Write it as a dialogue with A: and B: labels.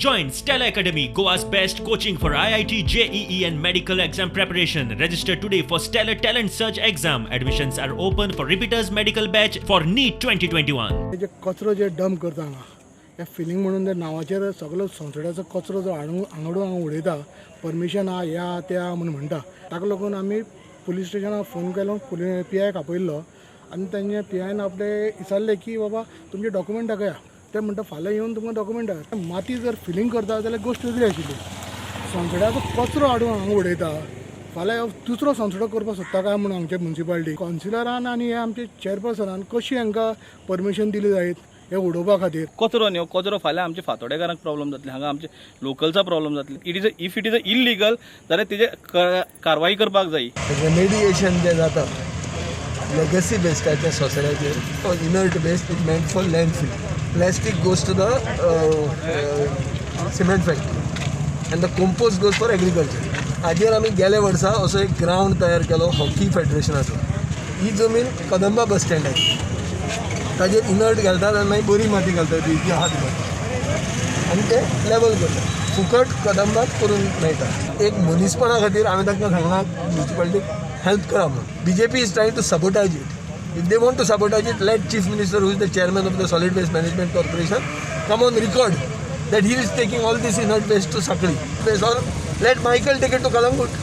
A: Join Stella Academy, Goa's best coaching for IIT, JEE and medical exam preparation. Register today for Stellar Talent Search exam. Admissions are open for repeaters medical batch for NEET 2021.
B: जे कचरो जे dump करता हांगा हे feeling म्हणून त्या नावाचेर सगळो संसदाचो कचरो जो हांगडून हांगा उडयता परमिशन हा ह्या त्या म्हणून म्हणटा ताका लागून आमी पुलीस स्टेशनाक फोन केलो PIक आपयल्लो आनी तेंचे PIन आपले विचारले की बाबा तुमचे डॉक्युमेंट दाखया ते म्हणटा फाल्यां येवन तुमकां डॉक्युमेंट दाखया माती जर फिलिंग करता जाल्यार गोश्ट वेगळी आशिल्ली संसदाचो कचरो हाडून हांगा उडयता फाल्यां दुसरो संसदो करपाक सोदता काय म्हणून आमचे म्युनिसिपालिटी कावन्सिलरान आनी हे आमचे चेअरपर्सनान कशी हांकां परमिशन दिली जायत हे उडोवपा खातीर
C: कचरो न्ही कचरो फाल्यां आमचे फातोडेकारांक प्रॉब्लेम जातले हांगा आमचे लोकलचा प्रॉब्लेम जातले इफ इट इज इलिगल जाल्यार तेजे कारवाई करपाक जाय
D: रेमिडिएशन जे जाता लेगसी बेस्टाच्या सोसायटीचेर inert waste is meant for landfill plastic goes to the cement factory and the compost goes for agriculture हाजेर आमी गेल्या वर्सा असो एक ग्रावंड तयार केलो हॉकी फेडरेशनाचो ही जमीन कदंबा बस स्टँडाची ताजेर इनर्ट घालतात आनी मागीर बरी माती घालतात ती हात घालतात आनी ते लेवल करतात फुकट कदंबाक करून मेळटा एक मनीसपणा खातीर हांवें तांकां सांगलां म्युनिसिपालिटीक हेल्प करा म्हणून BJP is trying to sabotage it if they want to sabotage it let chief minister who is the chairman of the solid waste management corporation come on record that he is taking all this inert waste to Sakli. Or let Michael take it to Kalangut.